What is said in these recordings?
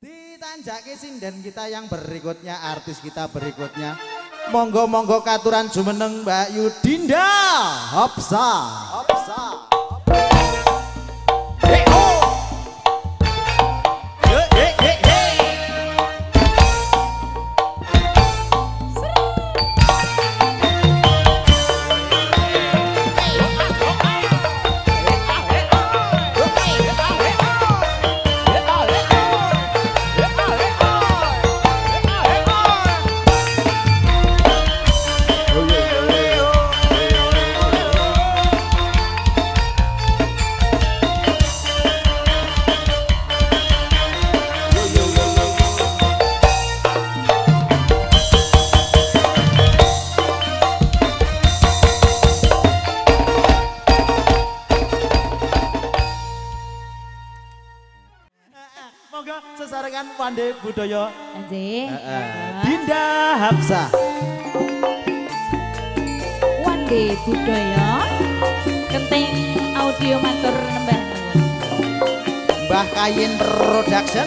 Ditanjake sinden kita yang berikutnya, artis kita berikutnya. Monggo-monggo katuran jumeneng Mbak Yudinda Hopsa. Hey, oh. Monggo sesarengan Wande Budaya. Anjing. Dinda Hapsa. Wande Budaya. Kenting audio matur nembah. Mbah Kayin Production.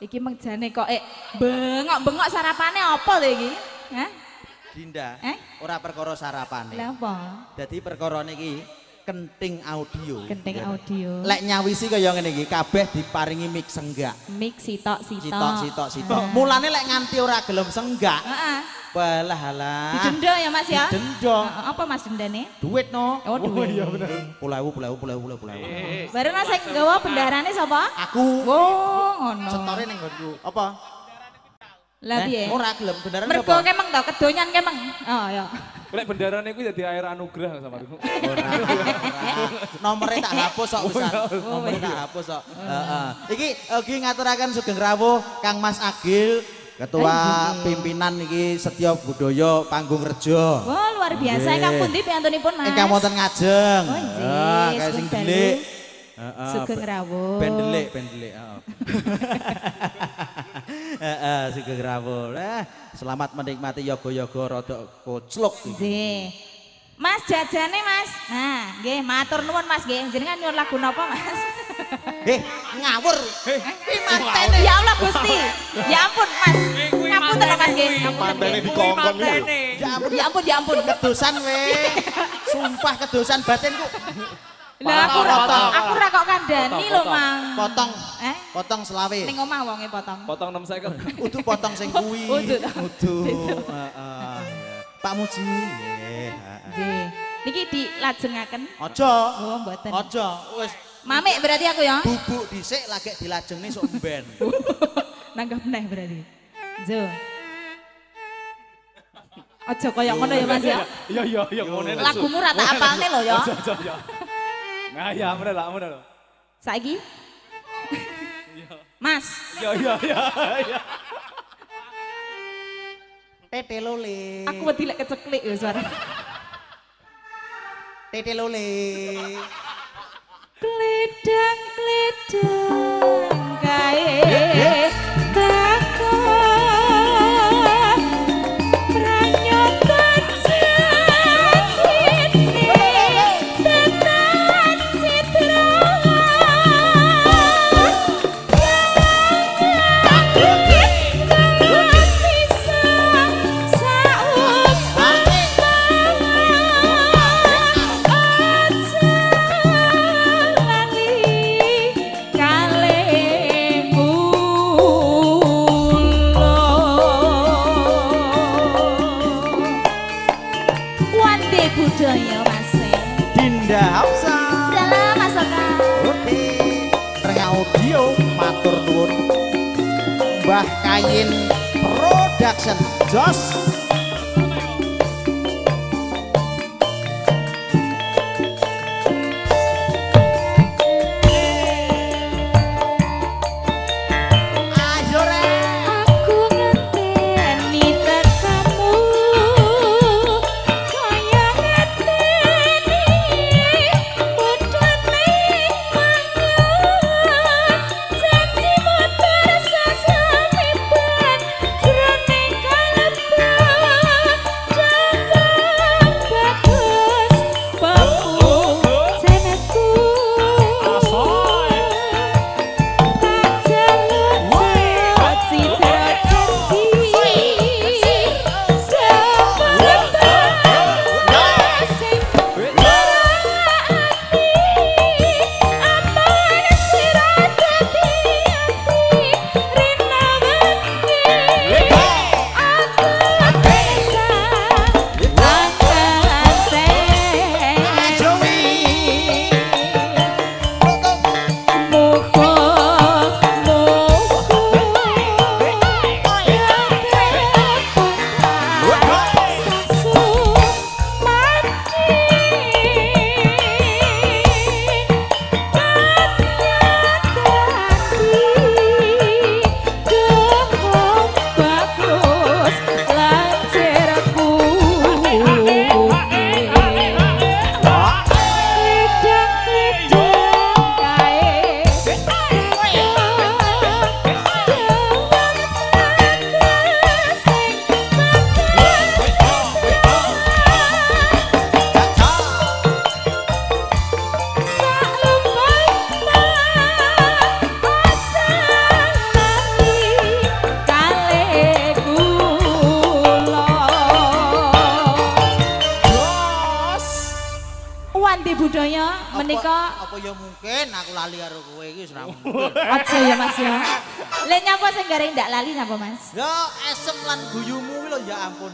Iki mengjane kok bengok-bengok sarapane apa lho iki? Hah? Dinda, ora perkara sarapane. Lha apa? Dadi perkara niki kenting audio. Kenting audio. Lek nyawisi kaya ngene iki kabeh diparingi mic senggak. Mic sitok-sitok. Sitok. Mulane lek nganti ora gelem senggak. Heeh. Walah alah. Didenda ya Mas ya? Didenda. Apa Mas dendane? Duit no. Oh, duit. Iya bener. Pulau. Baru Mas sing nggawa bendarane sapa? Aku. Oh, ngono. Setore ning nggonku. Apa? Lah piye? Ora gelem bendarane sapa? Mergo kemeng to kedonyan kemeng. Oh ya. Lek bendarane kuwi dadi air anugerah sama aku. Ora. Nomere tak hapus kok pisan. Nomere tak hapus kok. Heeh. Iki ngaturaken sugeng rawuh Kang Mas Agil, Ketua Pimpinan iki Setya Budaya Panggung Rejo. Wah, luar biasa. Ingkang pundi piyantunipun Mas? Ingkang wonten Ngajeng. Oh, nggih. Kae sing delik. Sugeng rawuh. Ben delik, heeh. Sugeng rawuh. Selamat menikmati yoga-yoga rada kocluk. Nggih. Mas jajane Mas. Nah, nggih matur nuwun Mas nggih. Jenengan nyuwun lagu napa Mas? Ngawur. Mantene. Ya Allah Gusti. Ya ampun Mas. Ngapunten Mas nggih. Mantene dikongkon iki. Ya ampun. Kedosan we. Sumpah kedosan batinku. Lah aku ora kok kandhani lho Mang. Potong selawe. Ning omah wonge potong. Potong 6 second. Udu potong sing kuwi. Udu. Pak Muji. Nggih. Nggih. Niki dilajengaken. Aja. Oh, mboten. Aja. Wis Mamik berarti aku ya. bubuk dhisik lagi dilajengni sok mben. Nanggap neh berarti. Jo. Aja kaya ngono ya Mas ya. Iya ngono. Lagumu rata apalne lho ya. Aja ya. Nah ya bener lah, bener lho. Saiki? Mas. Iya. Tete lole. Aku wedi lek keceklik ya suara. Tete lole. Kledang kae takon pranyotan sacine tenan citra budaya Mas. Dinda Hafsa. Dalam masakan. Oke. Rengga audio matur nuwun. Mbah Kayin Production. Jos. Budaya menika apa ya mungkin aku lali karo kowe iki wis ra mungkin. Aja ya Mas ya. Lek nyapa sing gareng ndak lali napa Mas? Ya esem lan guyumu lho ya ampun.